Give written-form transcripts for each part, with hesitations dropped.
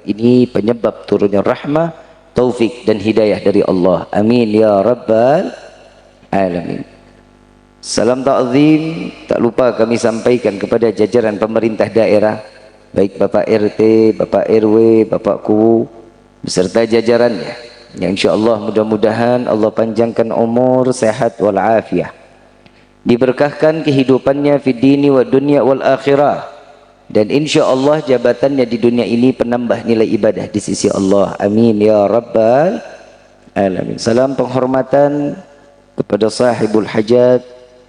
ini penyebab turunnya rahmah, taufik dan hidayah dari Allah. Amin ya rabbal alamin. Salam ta'zim tak lupa kami sampaikan kepada jajaran pemerintah daerah, baik Bapak RT, Bapak RW, Bapak KU beserta jajarannya, yang insyaallah mudah-mudahan Allah panjangkan umur, sehat wal afiah, diberkahkan kehidupannya fid dini wa dunya wal akhirah, dan insyaallah jabatannya di dunia ini penambah nilai ibadah di sisi Allah. Amin ya rabbal alamin. Salam penghormatan kepada sahibul hajat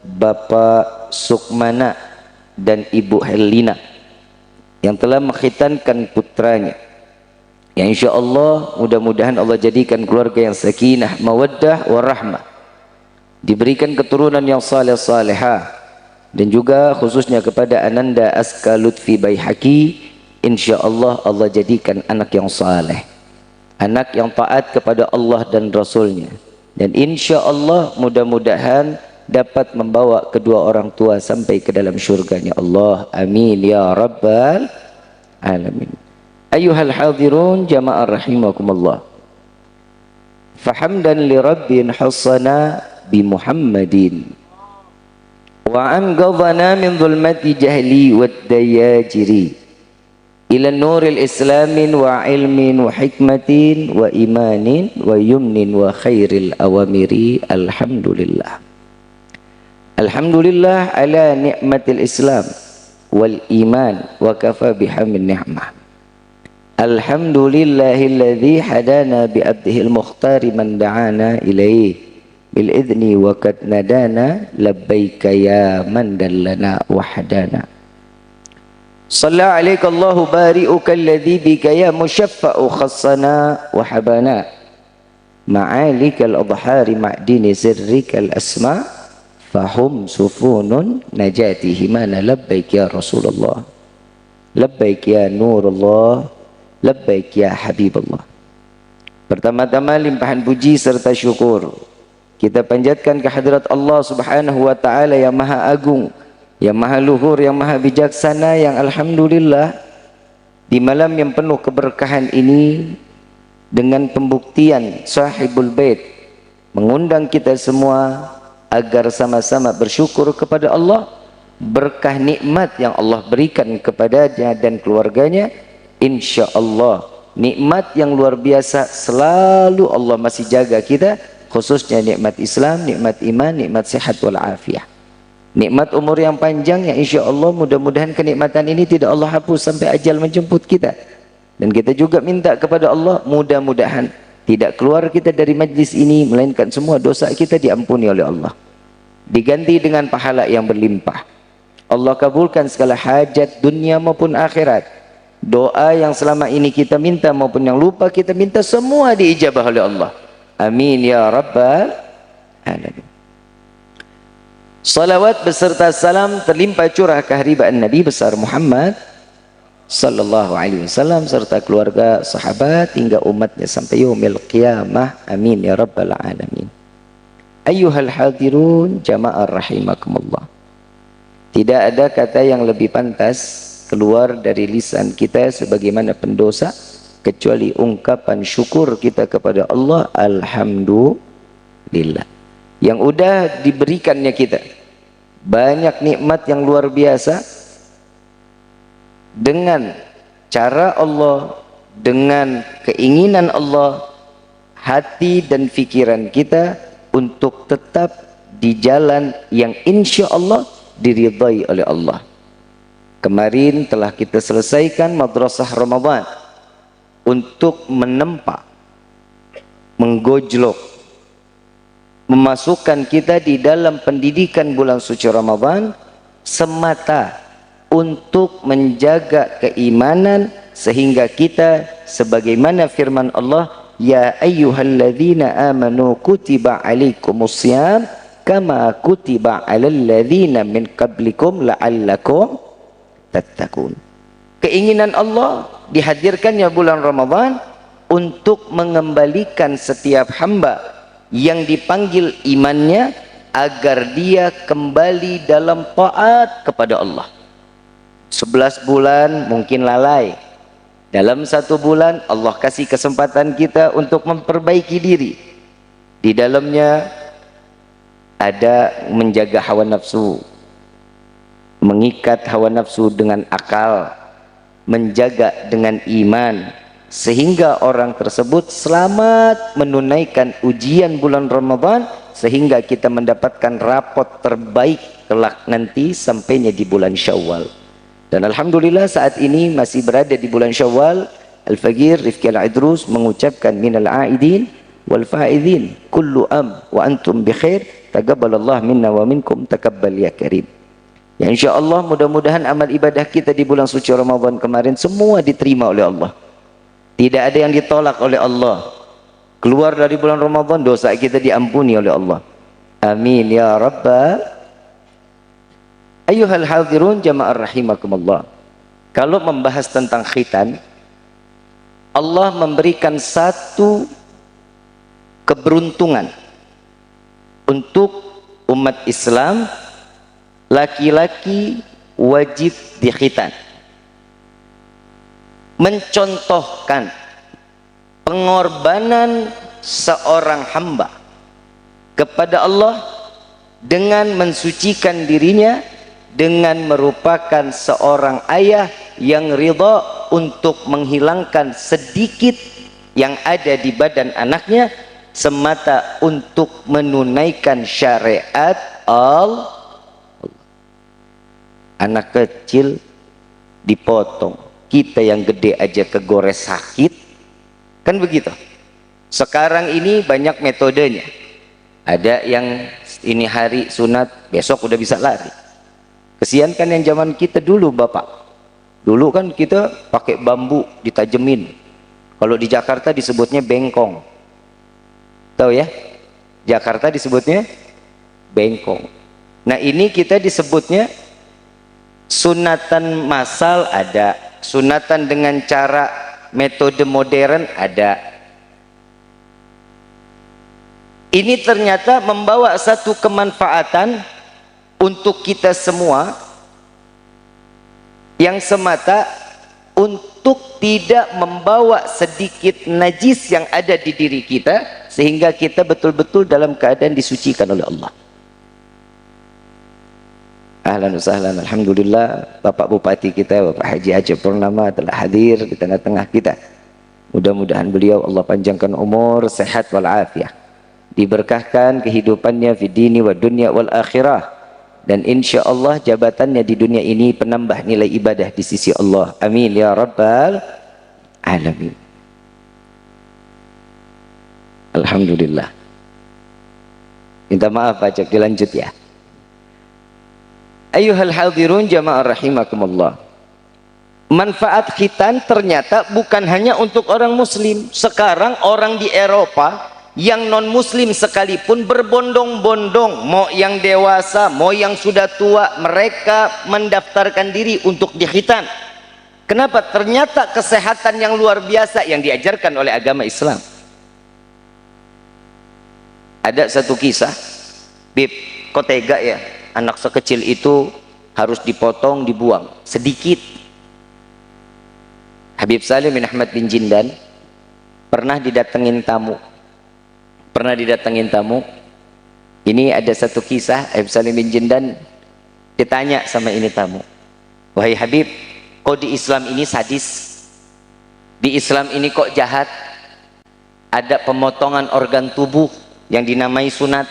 Bapak Sukmana dan Ibu Helina yang telah mengkhitankan putranya, yang insyaallah mudah-mudahan Allah jadikan keluarga yang sakinah, mawaddah, warahmah, diberikan keturunan yang saleh-salehah, dan juga khususnya kepada Ananda Aska Lutfi Baihaqi, insyaallah Allah jadikan anak yang saleh, anak yang taat kepada Allah dan Rasulnya, dan insyaallah mudah-mudahan dapat membawa kedua orang tua sampai ke dalam syurganya Allah. Amin ya rabbal alamin. Ayuhal hadirun jamaah rahimakumullah, fahamdan li rabbin hasana bi Muhammadin wa anqadhana min dhulmati jahli wad dayajiri ila nuril islamin wa ilmin wa hikmatin wa imanin wa yumnin wa khairil awamiri. Alhamdulillah. Alhamdulillah ala ni'matil Islam wal iman wa kafa bihamid ni'mah. Alhamdulillahilladzi hadana bi abdihil mukhtari man da'ana ilaih bil idzni wa qad nadana labbaika ya man dallana wahdana. Shalla alaika Allahu bari'uka alladzi bika ya musyaffa'u khassana wa habana ma'alikal adhari ma'dini sirrikal asma' fahum sufunun najatihi mana. Labbaik ya Rasulullah, labbaik ya Nurullah, labbaik ya Habibullah. Pertama-tama limpahan puji serta syukur kita panjatkan kehadirat Allah subhanahu wa ta'ala yang maha agung, yang maha luhur, yang maha bijaksana, yang alhamdulillah di malam yang penuh keberkahan ini dengan pembuktian sahibul bait mengundang kita semua agar sama-sama bersyukur kepada Allah berkah nikmat yang Allah berikan kepadanya dan keluarganya. Insyaallah nikmat yang luar biasa selalu Allah masih jaga kita, khususnya nikmat Islam, nikmat iman, nikmat sehat wal afiah, nikmat umur yang panjang yang insyaallah mudah-mudahan kenikmatan ini tidak Allah hapus sampai ajal menjemput kita. Dan kita juga minta kepada Allah mudah-mudahan tidak keluar kita dari majlis ini melainkan semua dosa kita diampuni oleh Allah, diganti dengan pahala yang berlimpah. Allah kabulkan segala hajat dunia maupun akhirat. Doa yang selama ini kita minta maupun yang lupa kita minta semua diijabah oleh Allah. Amin ya rabbal alamin. Salawat beserta salam terlimpah curah kehadiran Nabi besar Muhammad sallallahu alaihi wasallam serta keluarga, sahabat hingga umatnya sampai yaumil qiyamah. Amin ya rabbal alamin. Ayyuhal hadirun jamaah rahimakumullah, tidak ada kata yang lebih pantas keluar dari lisan kita sebagaimana pendosa kecuali ungkapan syukur kita kepada Allah. Alhamdulillah yang udah diberikannya kita banyak nikmat yang luar biasa dengan cara Allah, dengan keinginan Allah, hati dan pikiran kita untuk tetap di jalan yang insya Allah diridhai oleh Allah. Kemarin telah kita selesaikan madrasah Ramadan untuk menempa, menggojlok, memasukkan kita di dalam pendidikan bulan suci Ramadan semata untuk menjaga keimanan sehingga kita sebagaimana firman Allah, ya ayyuhalladzina amanu kutiba alaikumussyam kama kutiba alal ladzina min qablikum la'allakum tattaqun. Keinginan Allah dihadirkannya bulan Ramadan untuk mengembalikan setiap hamba yang dipanggil imannya agar dia kembali dalam taat kepada Allah. 11 bulan mungkin lalai Dalam satu bulan Allah kasih kesempatan kita untuk memperbaiki diri. Di dalamnya ada menjaga hawa nafsu, mengikat hawa nafsu dengan akal, menjaga dengan iman, sehingga orang tersebut selamat menunaikan ujian bulan Ramadan, sehingga kita mendapatkan rapot terbaik kelak nanti sampainya di bulan Syawal. Dan alhamdulillah saat ini masih berada di bulan Syawal. Al-Faqir Rifki Al-Idrus mengucapkan minal aidin wal faidin kullu am wa antum bi khair taqabbalallah minna wa minkum taqabbal ya karim. Ya insyaallah mudah-mudahan amal ibadah kita di bulan suci Ramadan kemarin semua diterima oleh Allah. Tidak ada yang ditolak oleh Allah. Keluar dari bulan Ramadan dosa kita diampuni oleh Allah. Amin ya rabbal. Ayyuhal hadirun jama'ar rahimakumullah. Kalau membahas tentang khitan, Allah memberikan satu keberuntungan untuk umat Islam. Laki-laki wajib dikhitan, mencontohkan pengorbanan seorang hamba kepada Allah dengan mensucikan dirinya, dengan merupakan seorang ayah yang ridha untuk menghilangkan sedikit yang ada di badan anaknya semata untuk menunaikan syariat Allah. Anak kecil dipotong, kita yang gede aja kegores sakit, kan begitu. Sekarang ini banyak metodenya. Ada yang ini hari sunat, besok udah bisa lari. Kesian kan yang zaman kita dulu bapak. Dulu kan kita pakai bambu ditajemin. Kalau di Jakarta disebutnya bengkong. Tahu ya? Jakarta disebutnya bengkong. Nah ini kita disebutnya sunatan massal ada. Sunatan dengan cara metode modern ada. Ini ternyata membawa satu kemanfaatan untuk kita semua yang semata untuk tidak membawa sedikit najis yang ada di diri kita, sehingga kita betul-betul dalam keadaan disucikan oleh Allah. Ahlan wa sahlan, alhamdulillah Bapak Bupati kita Bapak Haji Aceh Purnama telah hadir di tengah-tengah kita. Mudah-mudahan beliau Allah panjangkan umur, sehat wal afiah, diberkahkan kehidupannya fi dini wa dunya wal akhirah, dan insya Allah jabatannya di dunia ini penambah nilai ibadah di sisi Allah. Amin ya rabbal alamin. Alhamdulillah. Minta maaf Pak Cok, dilanjut ya. Ayyuhal hadirun jama'ar rahimakumullah. Manfaat khitan ternyata bukan hanya untuk orang muslim. Sekarang orang di Eropa yang non muslim sekalipun berbondong-bondong, mau yang dewasa mau yang sudah tua, mereka mendaftarkan diri untuk dikhitan. Kenapa? Ternyata kesehatan yang luar biasa yang diajarkan oleh agama Islam. Ada satu kisah, Bib, kok tega ya anak sekecil itu harus dipotong, dibuang sedikit. Habib Salim bin Ahmad bin Jindan pernah didatengin tamu. Ini ada satu kisah. Habib Salim bin Jindan ditanya sama ini tamu, wahai Habib, kok di Islam ini sadis, di Islam ini kok jahat, ada pemotongan organ tubuh yang dinamai sunat,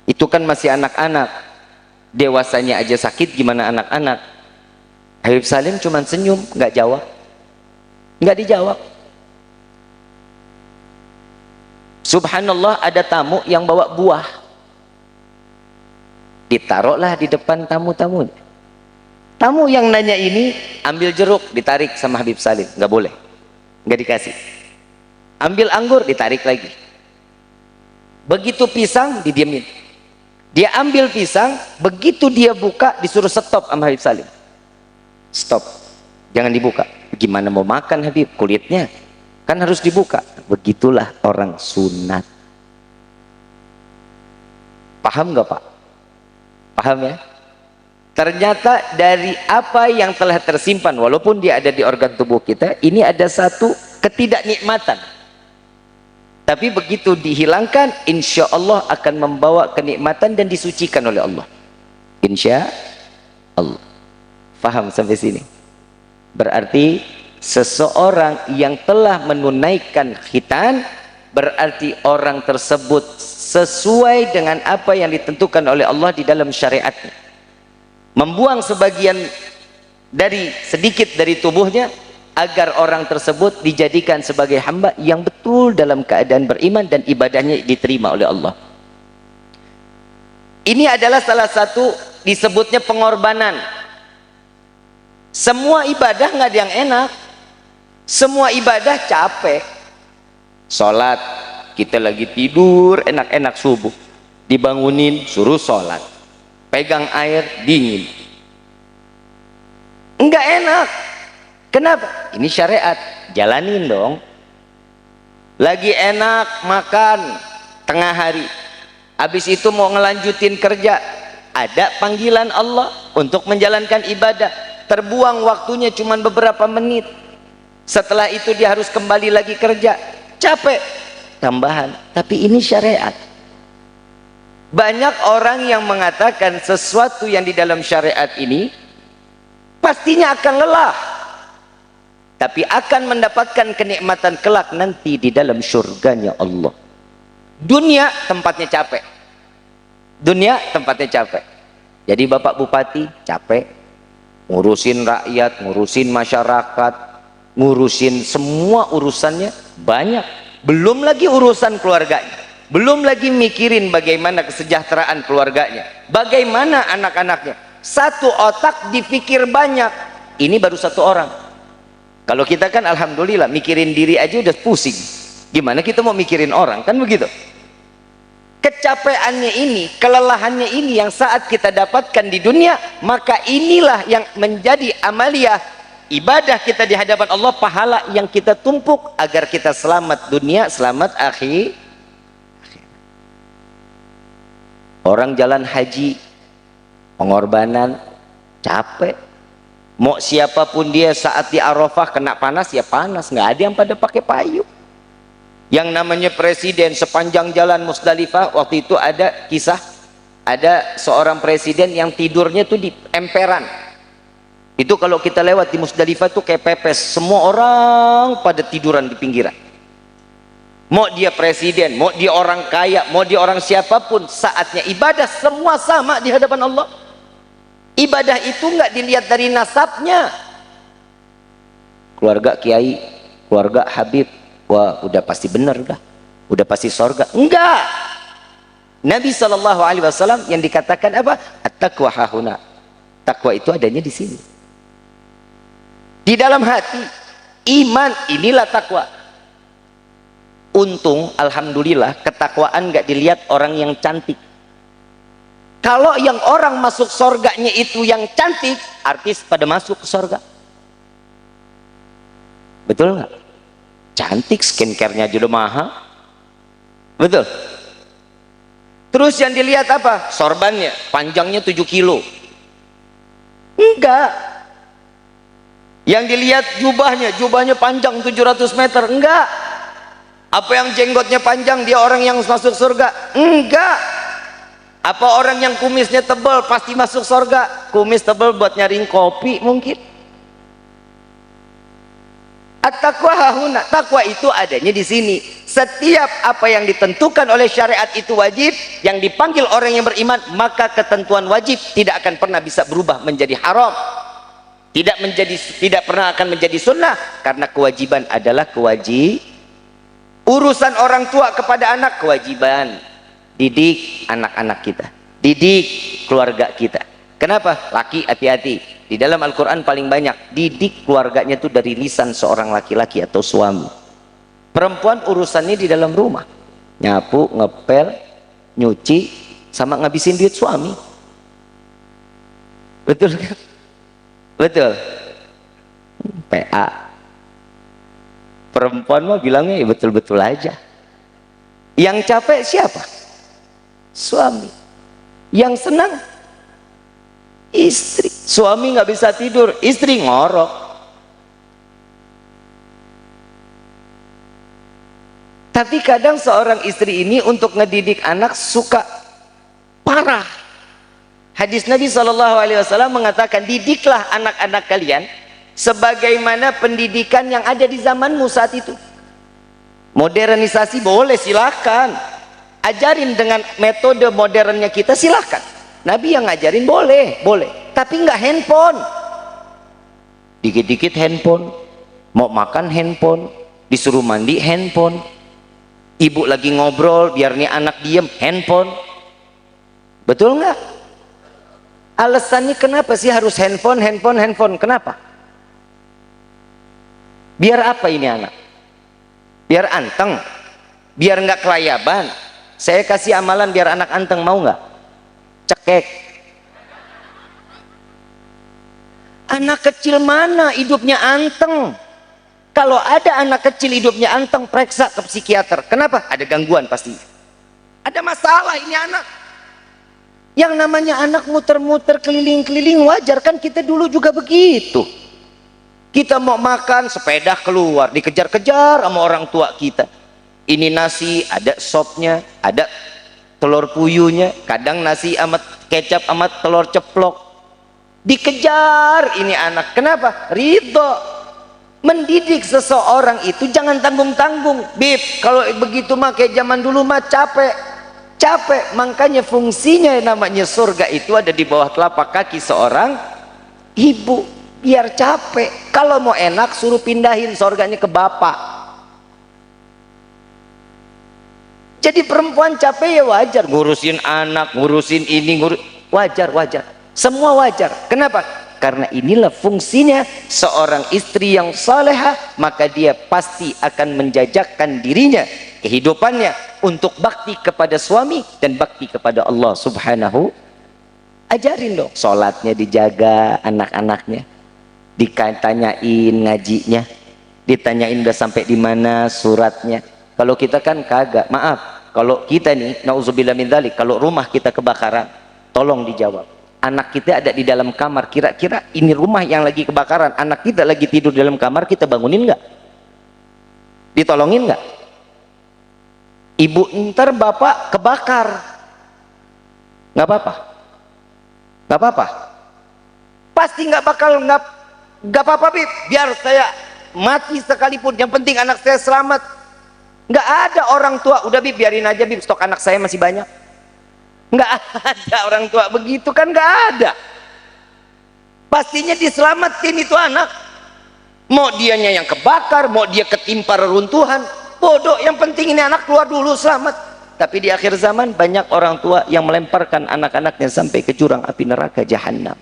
itu kan masih anak-anak, dewasanya aja sakit, gimana anak-anak? Habib Salim cuma senyum, nggak jawab, nggak dijawab. Subhanallah, ada tamu yang bawa buah, ditaruhlah di depan tamu-tamu. Tamu yang nanya ini ambil jeruk, ditarik sama Habib Salim, nggak boleh, nggak dikasih. Ambil anggur, ditarik lagi. Begitu pisang, didiemin. Dia ambil pisang, begitu dia buka disuruh stop sama Habib Salim. Stop, jangan dibuka. Gimana mau makan Habib, kulitnya kan harus dibuka. Begitulah orang sunat. Paham nggak Pak? Paham ya? Ternyata dari apa yang telah tersimpan, walaupun dia ada di organ tubuh kita, ini ada satu ketidaknikmatan. Tapi begitu dihilangkan, insya Allah akan membawa kenikmatan dan disucikan oleh Allah. Insya Allah. Faham sampai sini? Berarti seseorang yang telah menunaikan khitan, berarti orang tersebut sesuai dengan apa yang ditentukan oleh Allah di dalam syariatnya. Membuang sebagian dari sedikit dari tubuhnya agar orang tersebut dijadikan sebagai hamba yang betul dalam keadaan beriman dan ibadahnya diterima oleh Allah. Ini adalah salah satu disebutnya pengorbanan. Semua ibadah nggak ada yang enak, semua ibadah capek. Sholat, kita lagi tidur enak-enak subuh, dibangunin suruh sholat, pegang air dingin, enggak enak. Kenapa? Ini syariat, jalanin dong. Lagi enak makan tengah hari, habis itu mau ngelanjutin kerja, ada panggilan Allah untuk menjalankan ibadah, terbuang waktunya cuma beberapa menit, setelah itu dia harus kembali lagi kerja, capek tambahan. Tapi ini syariat. Banyak orang yang mengatakan sesuatu yang di dalam syariat ini pastinya akan lelah, tapi akan mendapatkan kenikmatan kelak nanti di dalam surganya Allah. Dunia tempatnya capek, dunia tempatnya capek. Jadi Bapak Bupati capek ngurusin rakyat, ngurusin masyarakat, ngurusin semua urusannya banyak, belum lagi urusan keluarganya, belum lagi mikirin bagaimana kesejahteraan keluarganya, bagaimana anak-anaknya. Satu otak dipikir banyak. Ini baru satu orang. Kalau kita kan alhamdulillah mikirin diri aja udah pusing, gimana kita mau mikirin orang, kan begitu. Kecapeannya ini, kelelahannya ini yang saat kita dapatkan di dunia, maka inilah yang menjadi amaliyah ibadah kita di hadapan Allah, pahala yang kita tumpuk agar kita selamat dunia, selamat akhir. Orang jalan haji, pengorbanan, capek. Mau siapapun dia saat di Arafah kena panas, ya panas, nggak ada yang pada pakai payung. Yang namanya presiden sepanjang jalan Musdalifah, waktu itu ada kisah, ada seorang presiden yang tidurnya tuh di emperan. Itu kalau kita lewat di Musdalifah tuh kayak pepes, semua orang pada tiduran di pinggiran. Mau dia presiden, mau dia orang kaya, mau dia orang siapapun, saatnya ibadah semua sama di hadapan Allah. Ibadah itu nggak dilihat dari nasabnya, keluarga kiai, keluarga habib, wah udah pasti benar, udah pasti sorga. Enggak. Nabi SAW yang dikatakan apa? At-taqwa hahuna. Takwa itu adanya di sini, di dalam hati. Iman, inilah takwa. Untung alhamdulillah ketakwaan nggak dilihat orang yang cantik. Kalau yang orang masuk sorganya itu yang cantik, artis pada masuk ke sorga. Betul nggak? Cantik, skincare-nya juga mahal. Betul. Terus yang dilihat apa? Sorbannya, panjangnya 7 kilo. Enggak. Yang dilihat jubahnya panjang 700 meter. Enggak. Apa yang jenggotnya panjang dia orang yang masuk surga? Enggak. Apa orang yang kumisnya tebal pasti masuk surga? Kumis tebal buat nyaring kopi mungkin. At-taqwa hahuna. Takwa itu adanya di sini. Setiap apa yang ditentukan oleh syariat itu wajib, yang dipanggil orang yang beriman, maka ketentuan wajib tidak akan pernah bisa berubah menjadi haram. Tidak pernah akan menjadi sunnah, karena kewajiban adalah kewajiban. Urusan orang tua kepada anak kewajiban. Didik anak-anak kita, didik keluarga kita. Kenapa? Laki hati-hati. Di dalam Al-Quran paling banyak didik keluarganya itu dari lisan seorang laki-laki atau suami. Perempuan urusannya di dalam rumah, nyapu, ngepel, nyuci, sama ngabisin duit suami. Betul kan? Betul. PA. Perempuan mah bilangnya ya betul-betul aja. Yang capek siapa? Suami. Yang senang Istri. Suami nggak bisa tidur, istri ngorok. Tapi kadang seorang istri ini untuk ngedidik anak suka parah. Hadis Nabi SAW mengatakan, didiklah anak-anak kalian sebagaimana pendidikan yang ada di zamanmu saat itu. Modernisasi boleh, silahkan. Ajarin dengan metode modernnya kita, silahkan. Nabi yang ngajarin boleh, boleh. Tapi nggak handphone. Dikit-dikit handphone. Mau makan handphone. Disuruh mandi handphone. Ibu lagi ngobrol, biar nih anak diem, handphone. Betul nggak? Alasannya kenapa sih harus handphone? Kenapa? Biar apa ini anak? Biar anteng? Biar nggak kelayaban? Saya kasih amalan biar anak anteng, mau nggak? Cekek. Anak kecil mana hidupnya anteng? Kalau ada anak kecil hidupnya anteng, periksa ke psikiater. Kenapa? Ada gangguan pasti. Ada masalah ini anak. Yang namanya anak muter-muter keliling-keliling wajar kan, kita dulu juga begitu. Kita mau makan, sepeda keluar, dikejar-kejar sama orang tua kita. Ini nasi, ada sopnya, ada telur puyuhnya, kadang nasi sama kecap sama telur ceplok. Dikejar ini anak. Kenapa? Ridho. Mendidik seseorang itu jangan tanggung-tanggung. Bib, kalau begitu mah kayak zaman dulu mah capek. Makanya fungsinya namanya surga itu ada di bawah telapak kaki seorang ibu. Biar capek. Kalau mau enak suruh pindahin surganya ke bapak. Jadi perempuan capek ya wajar, ngurusin anak, ngurusin ini, wajar. Semua wajar. Kenapa? Karena inilah fungsinya seorang istri yang salehah, maka dia pasti akan menjajakan dirinya, kehidupannya untuk bakti kepada suami dan bakti kepada Allah Subhanahu. Ajarin dong, sholatnya dijaga anak-anaknya, ditanyain ngajinya, ditanyain udah sampai di mana suratnya. Kalau kita kan kagak, maaf, kalau kita nih, nauzubillah min dzalik, kalau rumah kita kebakaran, tolong dijawab. Anak kita ada di dalam kamar, kira-kira ini rumah yang lagi kebakaran, anak kita lagi tidur di dalam kamar, kita bangunin nggak? Ditolongin nggak? Ibu, ntar bapak kebakar, nggak apa-apa? Nggak apa-apa? Pasti nggak bakal, nggak apa-apa, Bib, biar saya mati sekalipun, yang penting anak saya selamat. Nggak ada orang tua, udah Bib biarin aja Bib, stok anak saya masih banyak. Nggak ada orang tua begitu kan, nggak ada. Pastinya diselamatin itu anak. Mau dianya yang kebakar, mau dia ketimpa reruntuhan, bodoh, yang penting ini anak keluar dulu selamat. Tapi di akhir zaman banyak orang tua yang melemparkan anak-anaknya sampai ke jurang api neraka jahanam.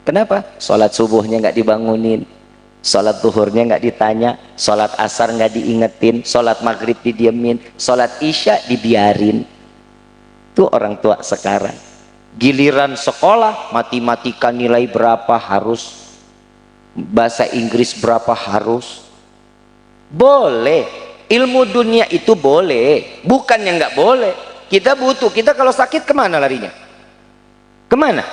Kenapa? Sholat subuhnya nggak dibangunin, sholat zuhurnya nggak ditanya, sholat asar nggak diingetin, sholat maghrib didiemin, sholat isya dibiarin. Itu orang tua sekarang. Giliran sekolah, matematika nilai berapa harus, bahasa Inggris berapa harus. Boleh, ilmu dunia itu boleh, bukan yang nggak boleh. Kita butuh, kita kalau sakit kemana larinya? Kemana?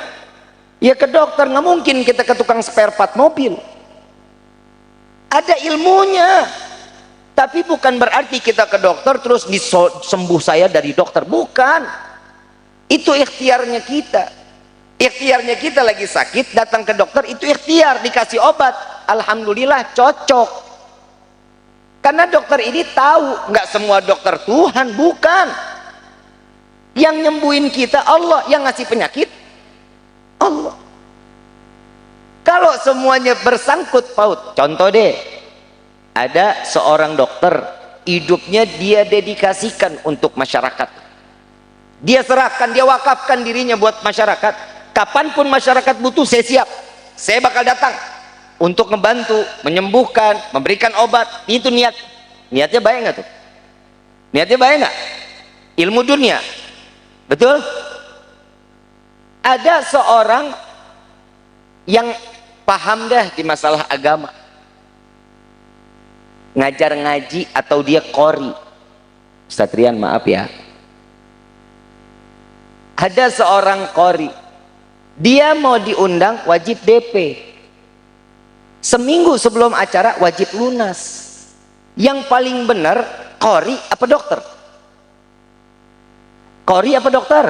Ya ke dokter. Nggak mungkin kita ke tukang spare part mobil. Ada ilmunya. Tapi bukan berarti kita ke dokter terus disembuh saya dari dokter, bukan. Itu ikhtiarnya kita. Ikhtiarnya kita lagi sakit, datang ke dokter, itu ikhtiar, dikasih obat, alhamdulillah cocok. Karena dokter ini tahu, nggak semua dokter Tuhan, bukan. Yang nyembuhin kita Allah, yang ngasih penyakit Allah. Kalau semuanya bersangkut paut, contoh deh, ada seorang dokter, hidupnya dia dedikasikan untuk masyarakat. Dia serahkan, dia wakafkan dirinya buat masyarakat. Kapanpun masyarakat butuh, saya siap, saya bakal datang untuk membantu, menyembuhkan, memberikan obat. Itu niatnya baik nggak tuh? Niatnya baik nggak? Ilmu dunia, betul? Ada seorang yang paham dah di masalah agama, ngajar ngaji atau dia qori. Ustaz Rian maaf ya, ada seorang qori, Dia mau diundang wajib DP. Seminggu sebelum acara wajib lunas. Yang paling benar qori apa dokter? Qori apa dokter?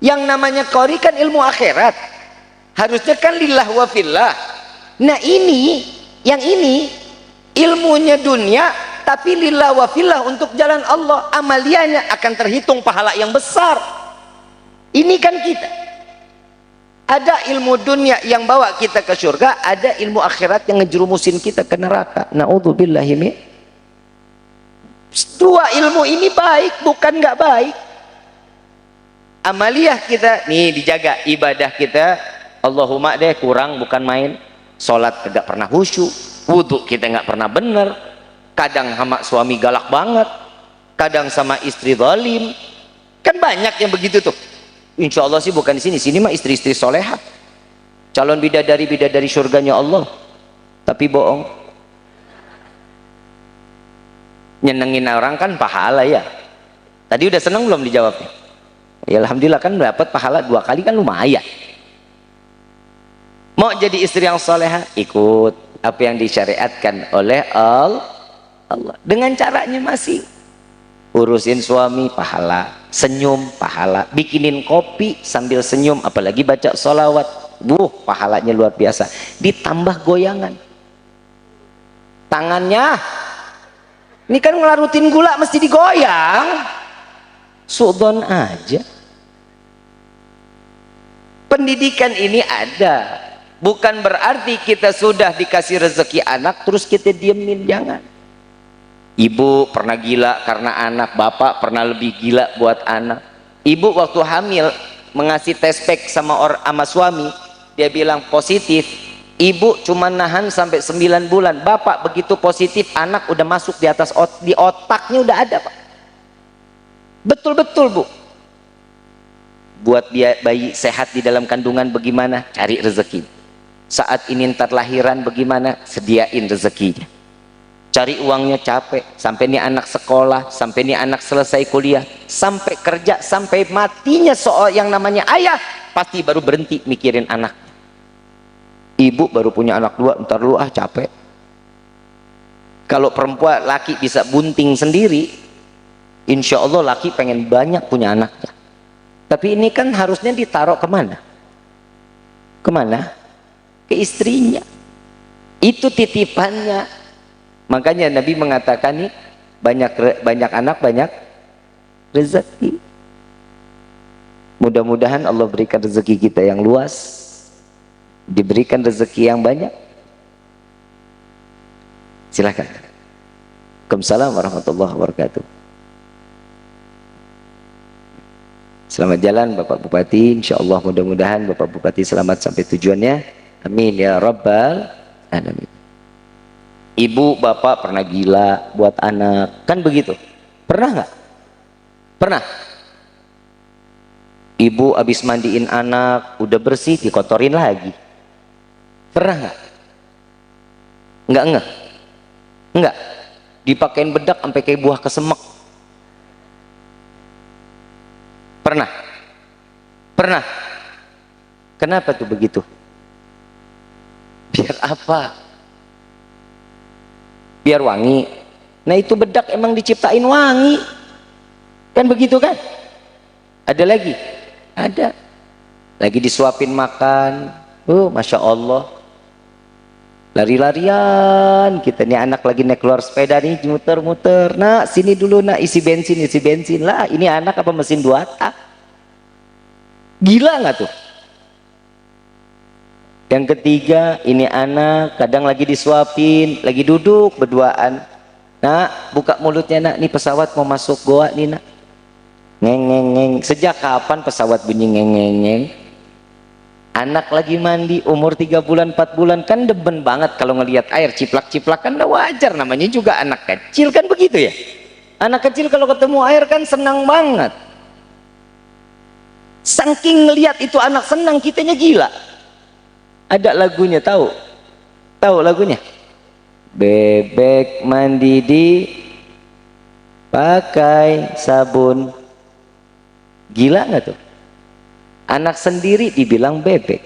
Yang namanya qori kan ilmu akhirat. Harusnya kan lillah wa fillah. Nah ini, yang ini ilmunya dunia tapi lillah wa fillah untuk jalan Allah. Amalianya akan terhitung pahala yang besar. Ini kan kita. Ada ilmu dunia yang bawa kita ke surga, ada ilmu akhirat yang ngejerumusin kita ke neraka. Na'udzubillahi min. Dua ilmu ini baik, bukan nggak baik. Amaliyah kita nih dijaga, ibadah kita Allahumma deh kurang, bukan main. Sholat tidak pernah khusyuk, wudhu kita nggak pernah bener, kadang sama suami galak banget, kadang sama istri zalim, kan banyak yang begitu tuh. Insya Allah sih bukan di sini mah istri-istri solehah, calon bidadari surganya Allah, tapi bohong. Nyenengin orang kan pahala ya. Tadi udah seneng belum dijawabnya? Ya alhamdulillah kan dapat pahala 2 kali kan lumayan. Mau jadi istri yang solehah, ikut apa yang disyariatkan oleh Allah dengan caranya masing. Urusin suami pahala, senyum pahala, bikinin kopi sambil senyum, apalagi baca sholawat, pahalanya luar biasa. Ditambah goyangan tangannya, ini kan ngelarutin gula mesti digoyang, suudon aja. Pendidikan ini ada, bukan berarti kita sudah dikasih rezeki anak terus kita diemin, jangan. Ibu pernah gila karena anak, bapak pernah lebih gila buat anak. Ibu waktu hamil mengasih tes pack sama suami, dia bilang positif. Ibu cuma nahan sampai 9 bulan. Bapak begitu positif, anak udah masuk di atas di otaknya udah ada, Pak. Betul-betul, Bu. Buat bayi sehat di dalam kandungan bagaimana? Cari rezeki. Saat ini ntar lahiran bagaimana? Sediain rezekinya. Cari uangnya capek, sampai nih anak sekolah, sampai nih anak selesai kuliah, sampai kerja, sampai matinya soal yang namanya ayah, pasti baru berhenti mikirin anak. Ibu baru punya anak 2, ntar lu capek. Kalau perempuan, laki bisa bunting sendiri, insya Allah laki pengen banyak punya anaknya. Tapi ini kan harusnya ditaruh kemana? Kemana? Ke istrinya. Itu titipannya. Makanya Nabi mengatakan nih, banyak anak banyak rezeki. Mudah-mudahan Allah berikan rezeki kita yang luas, diberikan rezeki yang banyak. Silakan. Waalaikumsalam warahmatullahi wabarakatuh. Selamat jalan Bapak Bupati, insya Allah mudah-mudahan Bapak Bupati selamat sampai tujuannya. Amin ya Rabbal Alamin. Ibu bapak pernah gila buat anak, kan begitu? Pernah nggak? Pernah. Ibu habis mandiin anak, udah bersih dikotorin lagi. Pernah nggak? Enggak. Dipakein bedak sampai kayak buah kesemek. Pernah. Kenapa tuh begitu? Biar apa? Biar wangi. Nah itu bedak emang diciptain wangi, kan begitu kan? Ada lagi? Ada. Lagi disuapin makan, Masya Allah, lari-larian kita nih, anak lagi naik keluar sepeda nih, muter-muter, nak sini dulu nak, isi bensin lah. Ini anak apa mesin 2 tak? Gila nggak tuh? Yang ketiga, ini anak kadang lagi disuapin, lagi duduk berduaan. Nak, buka mulutnya nak, nih pesawat mau masuk goa nih nak. Ngeng. Sejak kapan pesawat bunyi ngeng? Anak lagi mandi, umur 3 bulan, 4 bulan, kan demen banget kalau ngelihat air ciplak-ciplak, kan udah wajar, namanya juga anak kecil kan begitu ya. Anak kecil kalau ketemu air kan senang banget. Saking ngelihat itu anak senang, kitanya gila. Ada lagunya, tahu lagunya? Bebek mandi di pakai sabun. Gila nggak tuh? Anak sendiri dibilang bebek,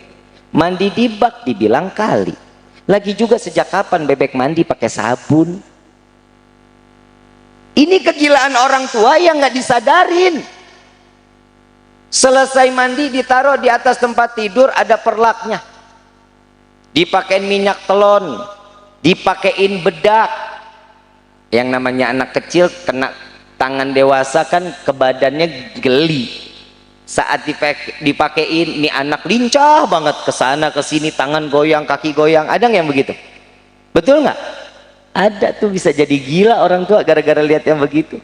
mandi di bak dibilang kali. Lagi juga sejak kapan bebek mandi pakai sabun? Ini kegilaan orang tua yang nggak disadarin. Selesai mandi ditaruh di atas tempat tidur, ada perlaknya, dipakein minyak telon, dipakein bedak. Yang namanya anak kecil kena tangan dewasa kan ke badannya geli. Saat dipakein, ini anak lincah banget ke sana ke sini, tangan goyang, kaki goyang. Ada nggak yang begitu? Betul nggak? Ada tuh, bisa jadi gila orang tua gara-gara lihat yang begitu.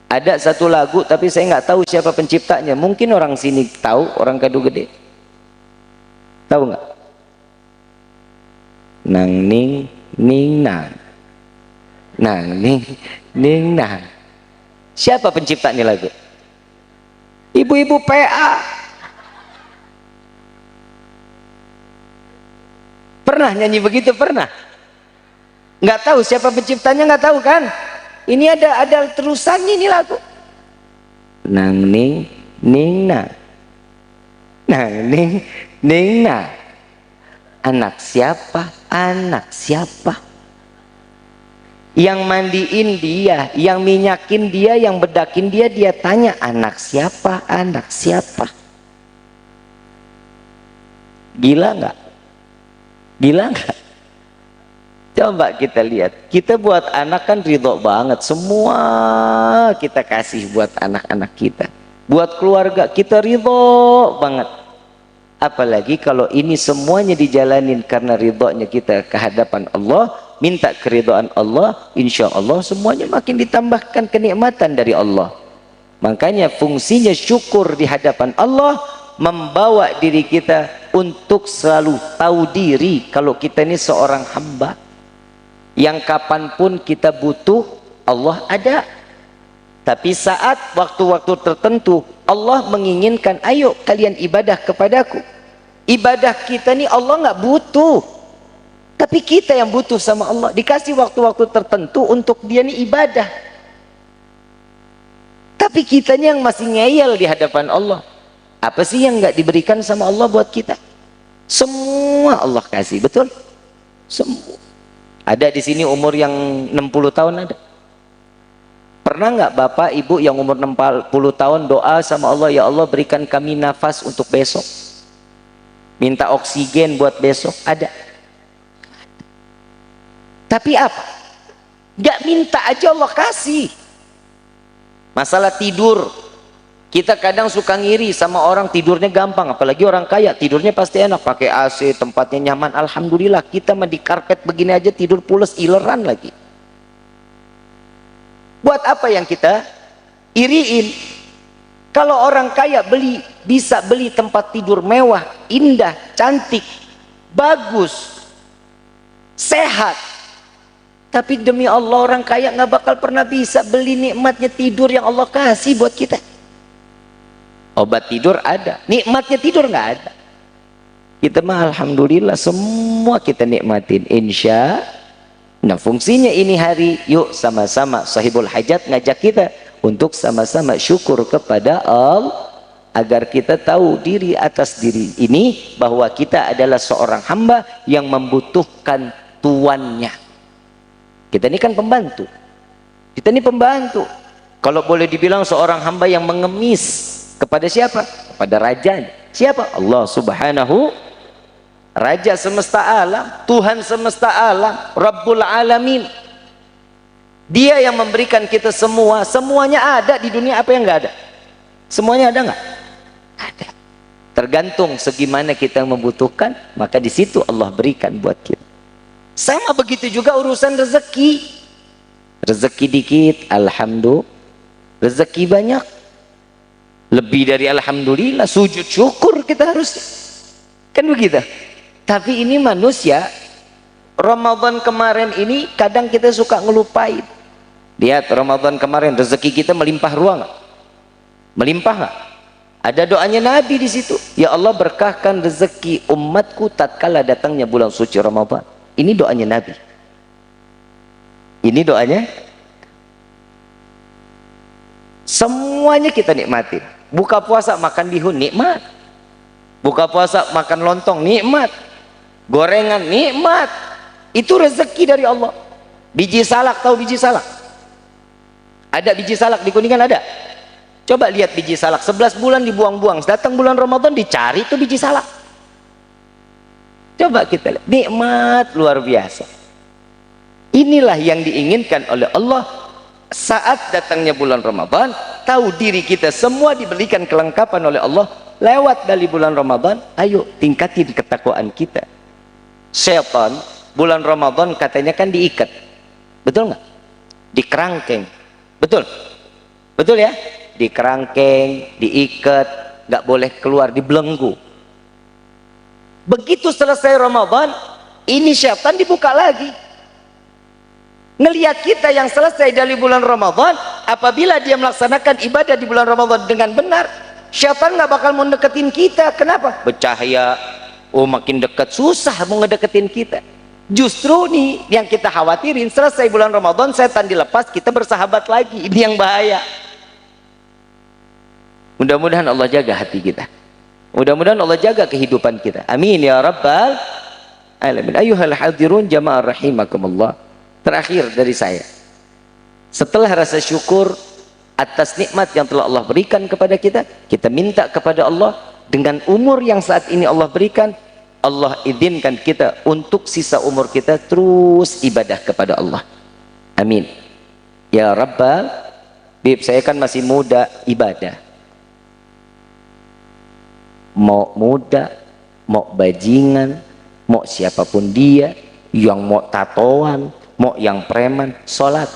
Ada satu lagu tapi saya nggak tahu siapa penciptanya. Mungkin orang sini tahu, orang Kadu Gede. Tahu nggak? Nang ning ning nang. Nang ning ning nang. Siapa pencipta ini lagu? Ibu-ibu PA. Pernah nyanyi begitu? Pernah? Nggak tahu siapa penciptanya, nggak tahu kan? Ini ada terusannya ini lagu. Nang ning ning na. Nang ning ning na. Anak siapa? Anak siapa? Yang mandiin dia, yang minyakin dia, yang bedakin dia, dia tanya anak siapa? Anak siapa? Gila nggak? Gila nggak? Coba kita lihat, kita buat anak kan ridho banget, semua kita kasih buat anak-anak kita, buat keluarga kita ridho banget. Apalagi kalau ini semuanya dijalanin karena ridhonya kita ke hadapan Allah, minta keridhaan Allah, insya Allah semuanya makin ditambahkan kenikmatan dari Allah. Makanya fungsinya syukur di hadapan Allah membawa diri kita untuk selalu tahu diri kalau kita ini seorang hamba yang kapanpun kita butuh, Allah ada. Tapi saat waktu-waktu tertentu Allah menginginkan, ayo kalian ibadah kepadaku. Ibadah kita nih Allah nggak butuh, tapi kita yang butuh sama Allah. Dikasih waktu-waktu tertentu untuk dia nih ibadah, tapi kitanya yang masih ngeyel di hadapan Allah. Apa sih yang nggak diberikan sama Allah buat kita? Semua Allah kasih, betul? Semua. Ada di sini umur yang 60 tahun ada? Pernah nggak bapak ibu yang umur 60 tahun doa sama Allah, ya Allah berikan kami nafas untuk besok, minta oksigen buat besok? Ada? Tapi apa? Nggak minta aja Allah kasih. Masalah tidur, kita kadang suka ngiri sama orang tidurnya gampang, apalagi orang kaya tidurnya pasti enak, pakai AC, tempatnya nyaman. Alhamdulillah, kita mah di karpet begini aja tidur pules, ileran lagi. Buat apa yang kita iriin? Kalau orang kaya bisa beli tempat tidur mewah, indah, cantik, bagus, sehat, tapi demi Allah orang kaya nggak bakal pernah bisa beli nikmatnya tidur yang Allah kasih buat kita. Obat tidur ada, nikmatnya tidur nggak ada. Kita mah alhamdulillah semua kita nikmatin, insya. Nah fungsinya ini hari, yuk sama-sama Sahibul Hajat ngajak kita untuk sama-sama syukur kepada Allah, agar kita tahu diri atas diri ini bahwa kita adalah seorang hamba yang membutuhkan tuannya. Kita ini kan pembantu, kita ini pembantu. Kalau boleh dibilang seorang hamba yang mengemis kepada siapa? Kepada rajanya. Siapa? Allah Subhanahu, Raja semesta alam, Tuhan semesta alam, Rabbul Alamin. Dia yang memberikan kita semua. Semuanya ada di dunia, apa yang nggak ada? Semuanya ada nggak? Ada. Tergantung segimana kita membutuhkan, maka di situ Allah berikan buat kita. Sama begitu juga urusan rezeki. Rezeki dikit, alhamdulillah. Rezeki banyak, lebih dari alhamdulillah, sujud syukur kita harus, kan begitu. Tapi ini manusia, Ramadan kemarin ini kadang kita suka ngelupain. Lihat Ramadan kemarin rezeki kita melimpah ruang, melimpah nggak? Ada doanya Nabi di situ, ya Allah berkahkan rezeki umatku tatkala datangnya bulan suci Ramadan. Ini doanya Nabi, ini doanya. Semuanya kita nikmatin. Buka puasa makan bihun nikmat, Buka puasa makan lontong nikmat, gorengan nikmat, itu rezeki dari Allah. Biji salak, tahu biji salak? Ada biji salak di Kuningan ada? Coba lihat biji salak, 11 bulan dibuang-buang, datang bulan Ramadan dicari itu biji salak. Coba kita lihat, nikmat luar biasa. Inilah yang diinginkan oleh Allah. Saat datangnya bulan Ramadan, tahu diri kita semua diberikan kelengkapan oleh Allah. Lewat dari bulan Ramadan, ayo tingkatin ketakwaan kita. Syaitan bulan Ramadan katanya kan diikat, betul nggak? Dikerangkeng, betul? Betul ya? Dikerangkeng, diikat, nggak boleh keluar, dibelenggu. Begitu selesai Ramadan, ini syaitan dibuka lagi. Ngelihat kita yang selesai dari bulan Ramadan, apabila dia melaksanakan ibadah di bulan Ramadan dengan benar, syaitan nggak bakal mau deketin kita. Kenapa? Bercahaya, oh makin dekat, susah mau ngedeketin kita. Justru nih yang kita khawatirin, selesai bulan Ramadan setan dilepas, kita bersahabat lagi. Ini yang bahaya. Mudah-mudahan Allah jaga hati kita, mudah-mudahan Allah jaga kehidupan kita. Amin ya rabbal alamin. Ayyuhal hadirun jamaah rahimakumullah. Terakhir dari saya, setelah rasa syukur atas nikmat yang telah Allah berikan kepada kita, kita minta kepada Allah dengan umur yang saat ini Allah berikan, Allah izinkan kita untuk sisa umur kita terus ibadah kepada Allah. Amin ya rabbal. Bib, saya kan masih muda, ibadah mau muda, mau bajingan, mau siapapun dia, yang mau tatoan, mau yang preman, sholat,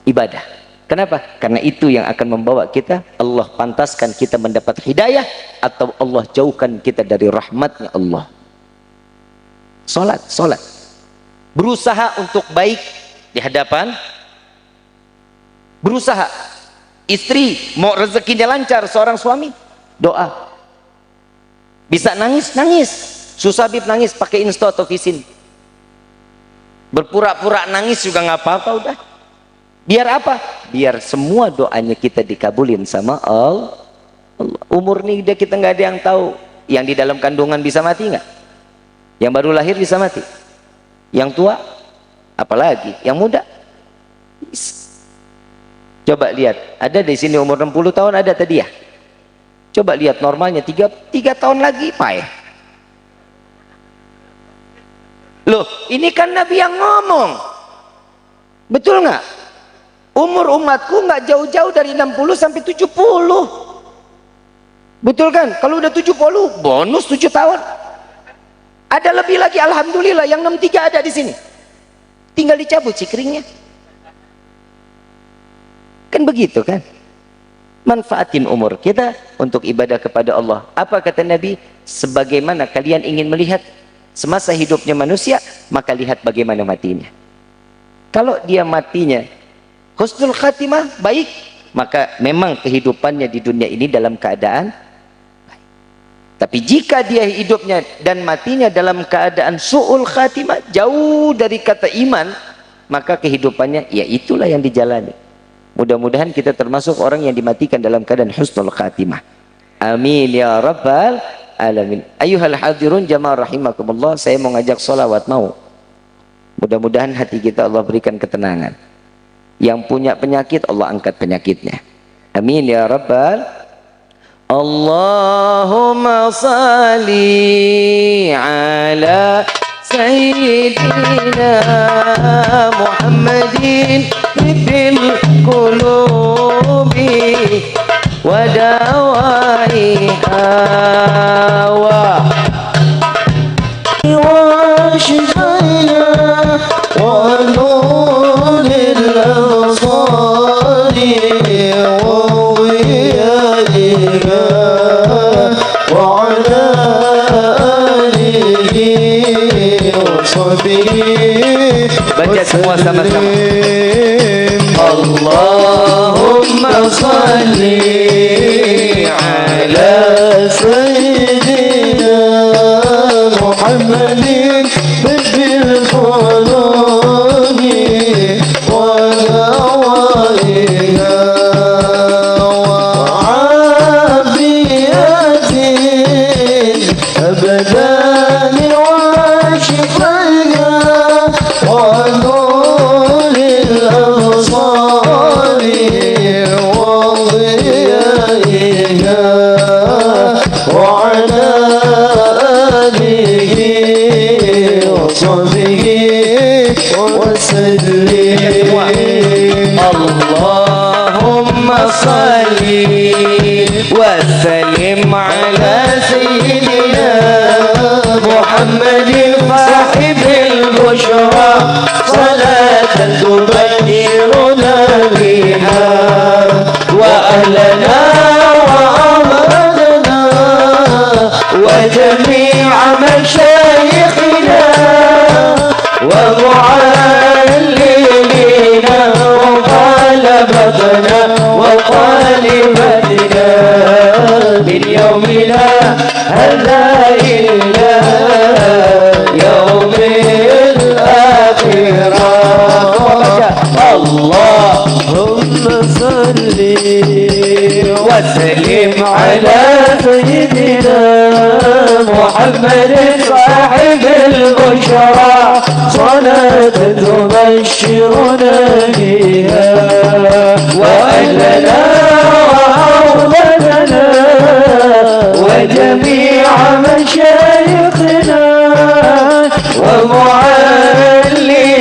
ibadah. Kenapa? Karena itu yang akan membawa kita, Allah pantaskan kita mendapat hidayah, atau Allah jauhkan kita dari rahmatnya Allah. Sholat, berusaha untuk baik di hadapan, berusaha. Istri mau rezekinya lancar, seorang suami doa. Bisa nangis, susah bib nangis, pakai Insto atau Visin. Berpura-pura nangis juga nggak apa-apa udah. Biar apa? Biar semua doanya kita dikabulin sama Allah. Umur nih udah kita nggak ada yang tahu. Yang di dalam kandungan bisa mati nggak? Yang baru lahir bisa mati. Yang tua, apalagi yang muda. Coba lihat, ada di sini umur 60 tahun ada tadi ya. Coba lihat normalnya 3 tahun lagi payah. Loh, ini kan Nabi yang ngomong. Betul nggak? Umur umatku nggak jauh-jauh dari 60 sampai 70. Betul kan? Kalau udah 70, bonus 7 tahun. Ada lebih lagi, alhamdulillah, yang 63 ada di sini. Tinggal dicabut cikringnya. Kan begitu kan? Manfaatin umur kita untuk ibadah kepada Allah. Apa kata Nabi? Sebagaimana kalian ingin melihat semasa hidupnya manusia, maka lihat bagaimana matinya. Kalau dia matinya husnul khatimah, baik, maka memang kehidupannya di dunia ini dalam keadaan baik. Tapi jika dia hidupnya dan matinya dalam keadaan su'ul khatimah, jauh dari kata iman, maka kehidupannya ya itulah yang dijalani. Mudah-mudahan kita termasuk orang yang dimatikan dalam keadaan husnul khatimah. Amin ya rabbal alamin. Ayyuhal hadirun jamaah rahimakumullah, saya mau ngajak sholawat, mau. Mudah-mudahan hati kita Allah berikan ketenangan. Yang punya penyakit Allah angkat penyakitnya. Amin ya rabbal. Allahumma salli ala sayyidina Muhammadin fil qulubi wa dawaiha wa shifaiha wa nuril absari wa dhiyaiha wa ala alihi wa sahbihi. Baca semua sama-sama. Allahumma salli ala sayyidina Muhammadin bil qulubi wa awaliha wa afiyatiha وسلم على سيدنا محمد صاحب البشرى صلاة تبشرنا بها وأهلنا وأمرنا وجميع مشايخنا ومعلمينا وطلبتنا وطالبتنا من يومنا هذا إلا يوم الآخرة. اللهم صل وسلم على سيدنا محمد صاحب البشرى صلاة تبشرنا بها وأهلنا وأولادنا وجميع مشايخنا ومعلمينا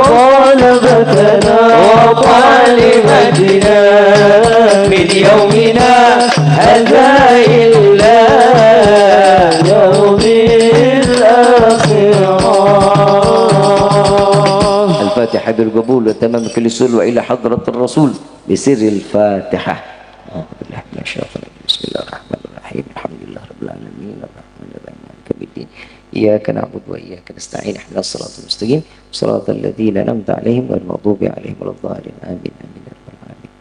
وطلبتنا وطالبتنا من يومنا هذا إلا يوم الآخرة. الفاتحة بالقبول وتمام كل سر وإلى حضرة الرسول بسر الفاتحة. أعوذ بالله من الشيطان الرجيم. بسم الله الرحمن الرحيم. الحمد لله رب العالمين الرحمن الرحيم مالك يوم الدين إياك نعبد وإياك نستعين اهدنا الصراط المستقيم صراط الذين أنعمت عليهم غير المغضوب عليهم ولا الضالين آمين آمين يا رب العالمين.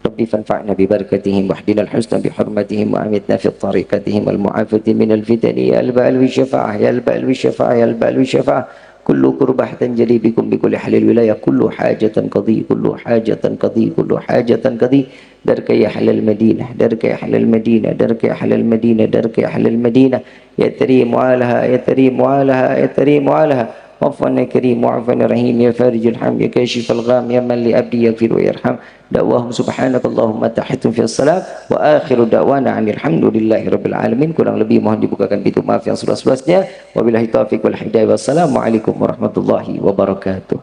ربي فانفعنا ببركتهم واهدنا الحسنى بحرمتهم وأمتنا في طريقتهم المعافاة من الفتن يا البأل والشفاعة يا البأل والشفاعة يا البأل والشفاعة. كل كربة تنجلي بكم بكل حل الولاية كل حاجة قضي كل حاجة قضي كل حاجة قضي درك يا أهل المدينة درك يا أهل المدينة درك يا أهل المدينة درك يا أهل المدينة يا تريم وعلها يا تريم وعلها يا تريم وعلها وعفوا كريم وعفوا رحيم يا فارج الحم يا كاشف الغام يا من لأبدي يغفر ويرحم. دعواهم سبحانك اللهم تحيتهم في الصلاة وآخر دعوانا عن الحمد لله رب العالمين. Kurang lebih mohon dibukakan pintu maaf yang seluas-luasnya. Wabillahi taufiq wal hidayah. Wassalamualaikum warahmatullahi wabarakatuh.